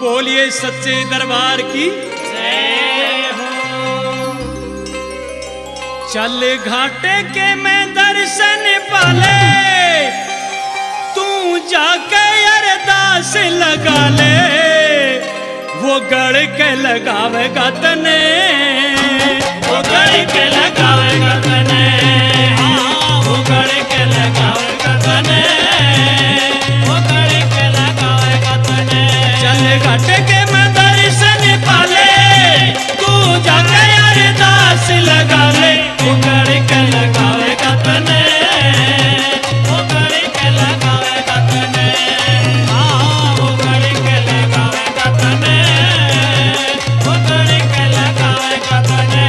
बोलिए सच्चे दरबार की जय हो। चल घाटे के मैं दर्शन पाले, तू जाके अरदास लगा ले, वो गढ़ के लगावेगा तने, वो गढ़ के लगावेगा तने, वो गढ़ के लगावेगा तने, वो गढ़ के लगावेगा तने। चल घाटे के मैं दर्शन पाले, तू जाके अरदास लगा ले, वो गढ़ के लगावेगा तने, वो गढ़ के लगावेगा तने, वो गढ़ के लगावेगा तने, वो गढ़ के लगावेगा तने।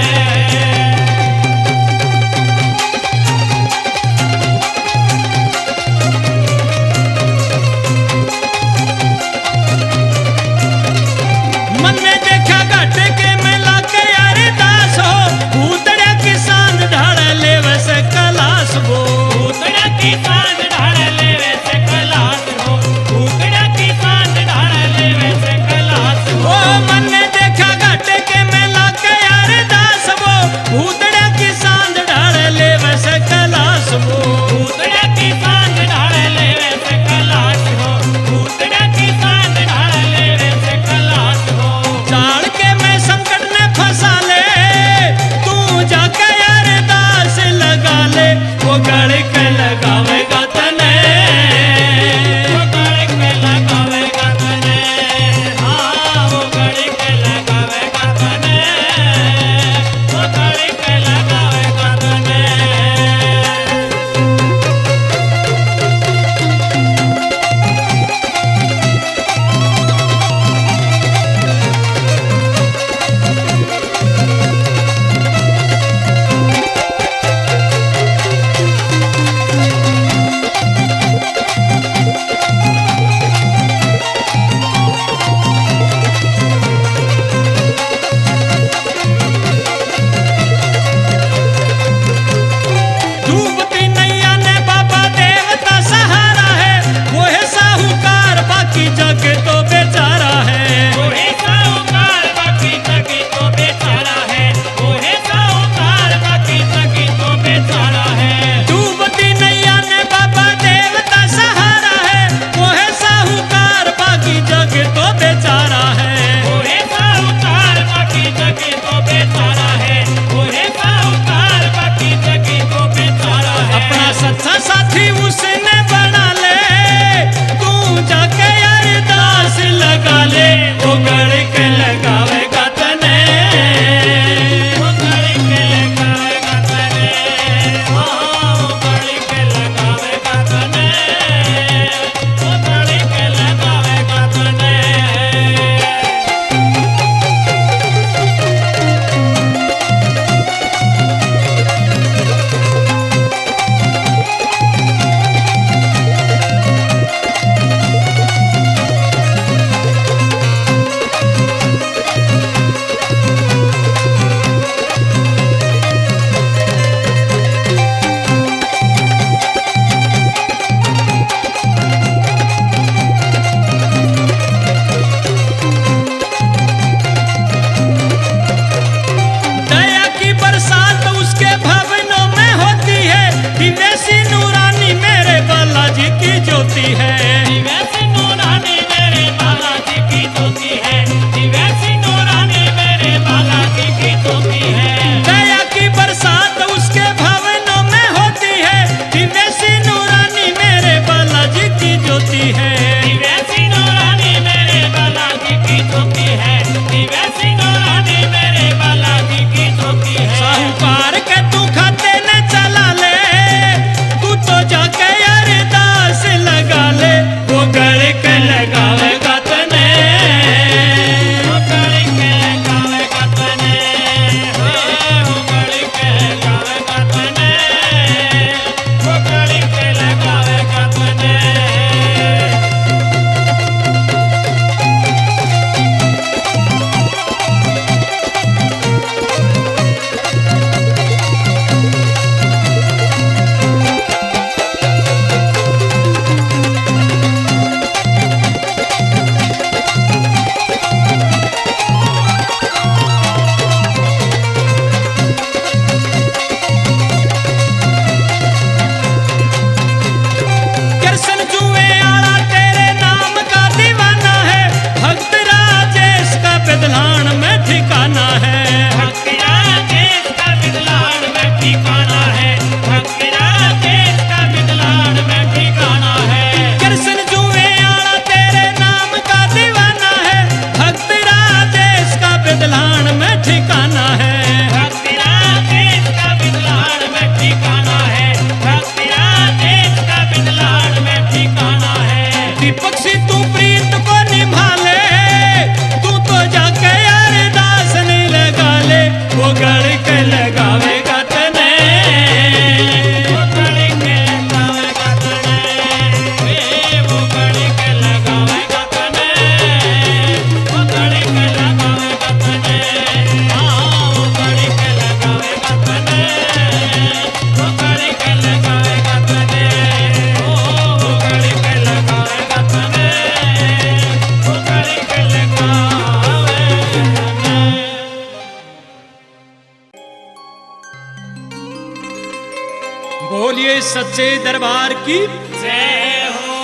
सच्चे दरबार की, जय हो,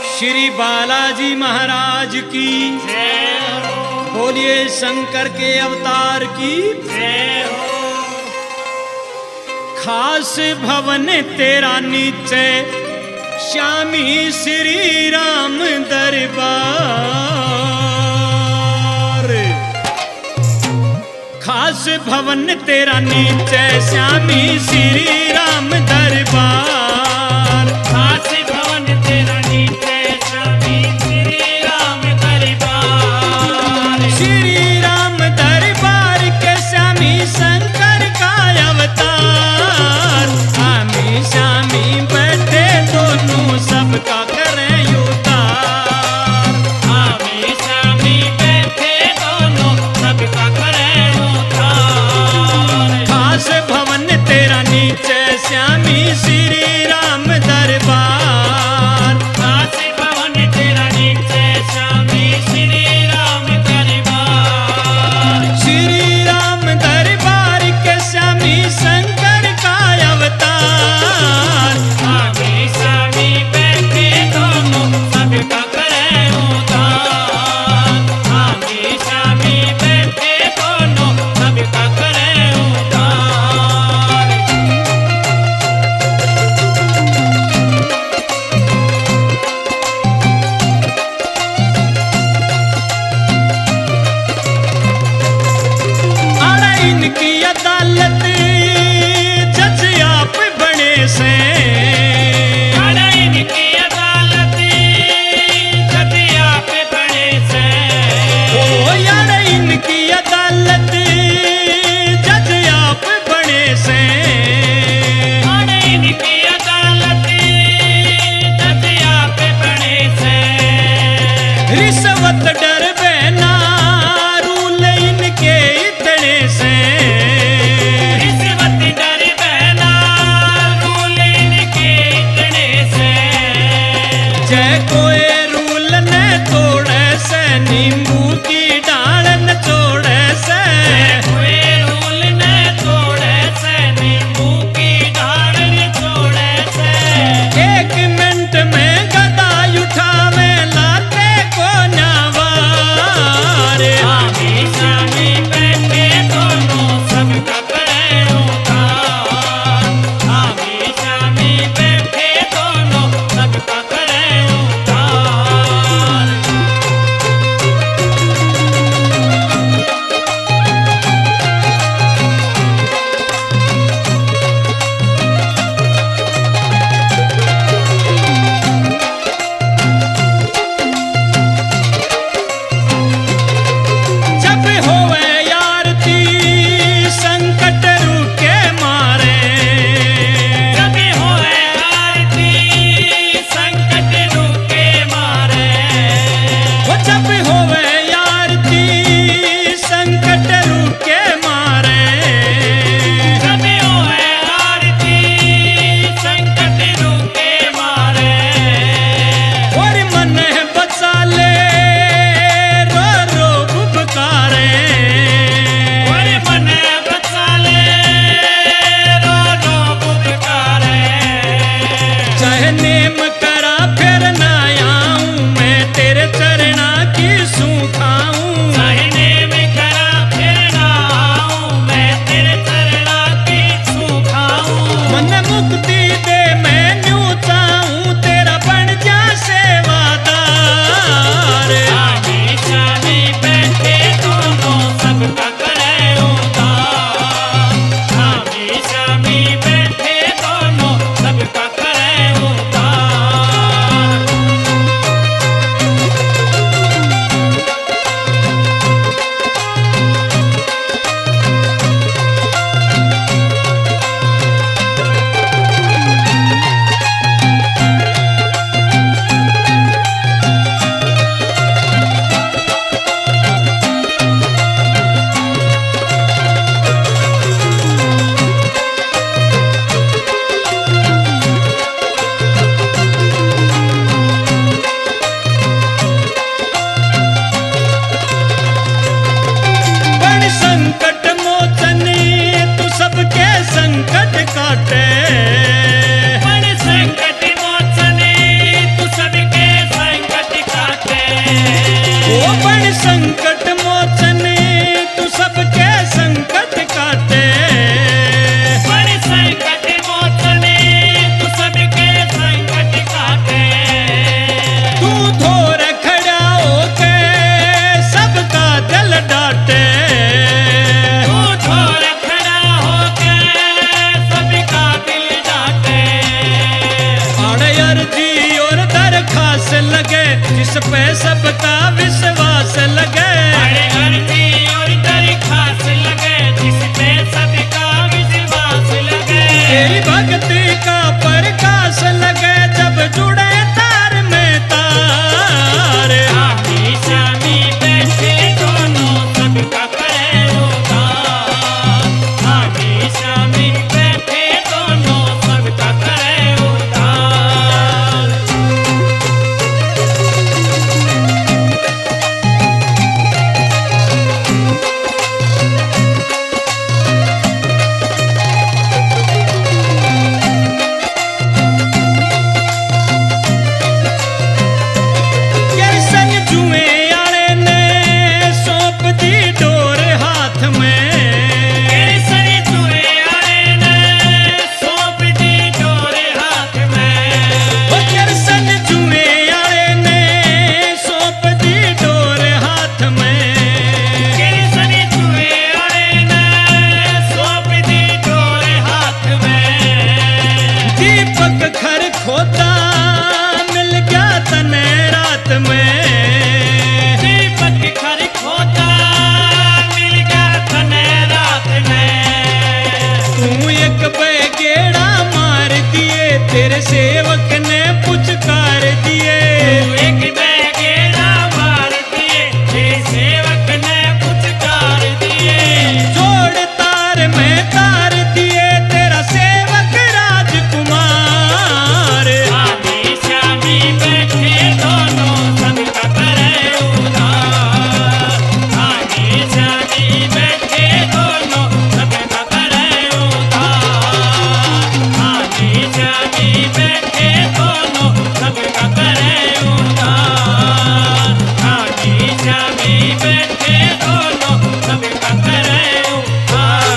श्री बालाजी महाराज की, जय हो, बोलिए शंकर के अवतार की। जय हो। खास भवन तेरा नीचे श्यामी श्री राम दरबार। खास भवन तेरा नीचे श्यामी श्री राम दरबार। खास भवन तेरा नीचे श्यामी श्री राम दरबार। श्री राम दरबार के श्यामी शंकर का अवतार। आमी श्यामी बैठे दोनों सबका करें उद्धार। आमी श्यामी बैठे दोनों सबका करें उद्धार। खास भवन तेरा नीचे श्यामी श्री राम दरबार। खास भवन तेरा नीचे श्यामी श्री राम दरबार। श्री राम दरबार के श्यामी शंकर का अवतार। आमी श्यामी बैठे दोनों सबका करें उद्धार। आमी श्यामी बैठे दोनों सबका करें उद्धार। अरे इनकी अदालत जज आप बने से। अरे इनकी अदालत जदिया पे बड़े से। ओ यार इनकी अदालत जज आप बने से। अरे इनकी अदालत जदिया पे बड़े से। रिश्वत डर बहना रूल इनके इतने से। रिश्वत डर बहना रूल इनके इतने से। जय कोई रूल न तोड़े से, नींबू की डाल न तोड़े से। कोई रूल न तोड़े से, नींबू की डाल न तोड़े से। एक मिनट में गदा उठावे लाते को न्यावा। पे सबका विश्वास लगे। अरे अर्थी और दरखास्त लगे, जिस पे सबका विश्वास लगे। तेरी भक्ति का प्रकाश लगे, जब जुड़े तार में तार। आमी शामी बैठे दोनों सबका करे उद्धार। आमी शामी बैठे दोनों सबका करे उद्धार। कृष्ण जुए आले ने सौंप दी डोर हाथ में। केसरी जुए आए ने सौंप दी डोर हाथ में। ओ कृष्ण जुए आले ने सौंप दी डोर हाथ में। केसरी जुए आए ने सौंप दी डोर हाथ में। दीपक घर खोता मिल गया तने रात में। दीपक घर खोता मिल गया तने रात में। तू एक बेगेड़ा मार दिए, तेरे सेवक ने पुचकार दिए। तू एक बैगेड़ा मार दिए, तेरे सेवक ने पुचकार दिए। जोड़ तार में तार दिए, तेरा सेवक राजकुमार। आमी शामी बैठे दोनों सबका करे उद्धार। आमी शामी बैठे दोनों सबका करे उद्धार। आमी शामी बैठे दोनों सबका करे उद्धार। आमी शामी बैठे दोनों सबका करे उद्धार।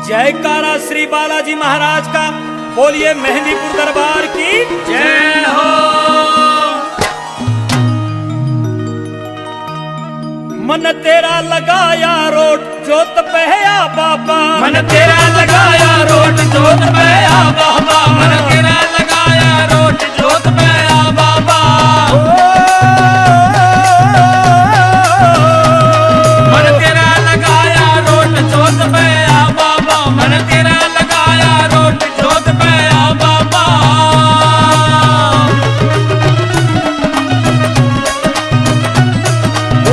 जयकारा श्री बालाजी महाराज का। बोलिए मेहंदीपुर दरबार की जय हो। मन तेरा लगाया रोट जोत पहया बाबा। मन तेरा लगाया रोट जोत पे आ बाबा। मन तेरा लगाया रोट जोत पे आ बाबा। मन तेरा लगाया रोट जोत पे आ बाबा। मन तेरा लगाया रोट जोत पे आ बाबा।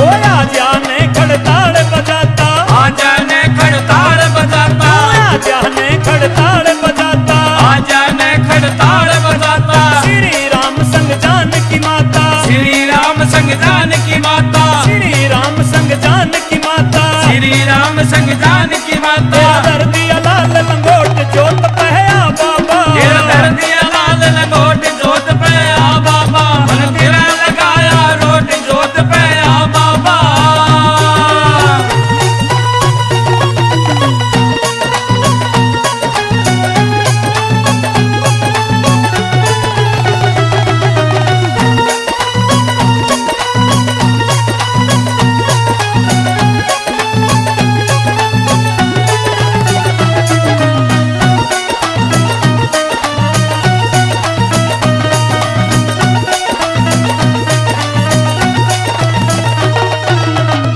ओया जाने खड़ताड़ बजाता। आजा ने खड़ताड़ बजाता। आजा ने खड़ताड़ बजाता। आजा ने खड़ताड़ बजाता। श्री राम संग जानकी माता। श्री राम संग जानकी माता। श्री राम संग जानकी माता। श्री राम संग जानकी माता। तेरा दर्दिया लाल लंगोट जोत पहया बाबा। तेरा दर्दिया लाल लंगोट जोत पे आ बाबा। मन तेरा लगाया रोट जोत पे आ बाबा।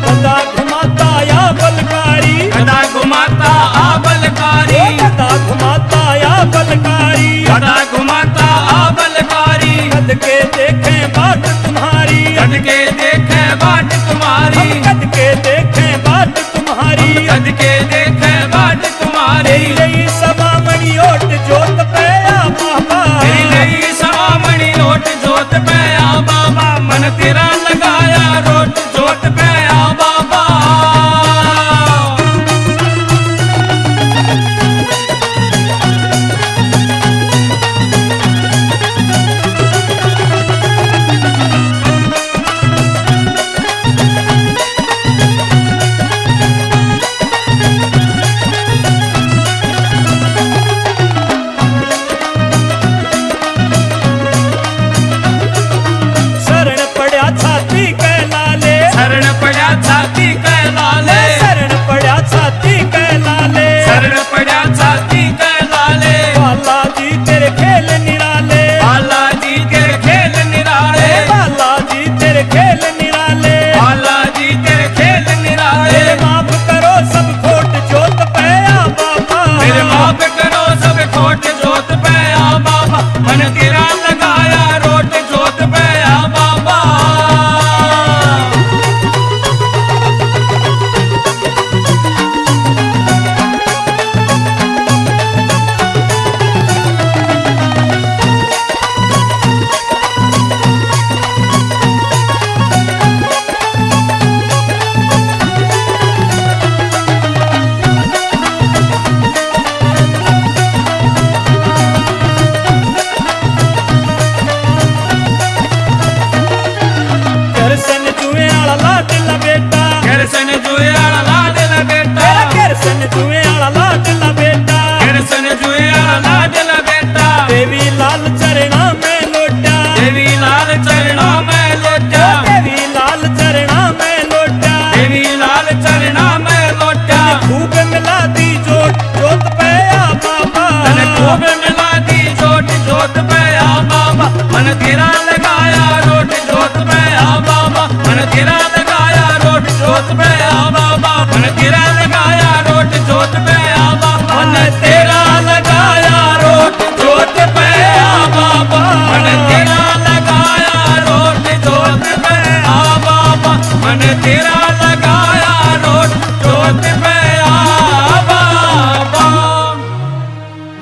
गदा घुमाता या बलकारी। गदा घुमाता आ बलकारी। गदा घुमाता या बलकारी। गदा घुमाता आ बलकारी। कद के देखें बाट तुम्हारी। कद के देखे बाट तुम्हारी। हम कद के देखें बाट तुम्हारी। कद के देखे बाट तुम्हारी। यही सवामणि ओट जोत पहया बाबा। तेरी नई सवामणि रोट जोत पे आ बाबा। मन तेरा लगाया रोट जोत पे आ बाबा। तेरा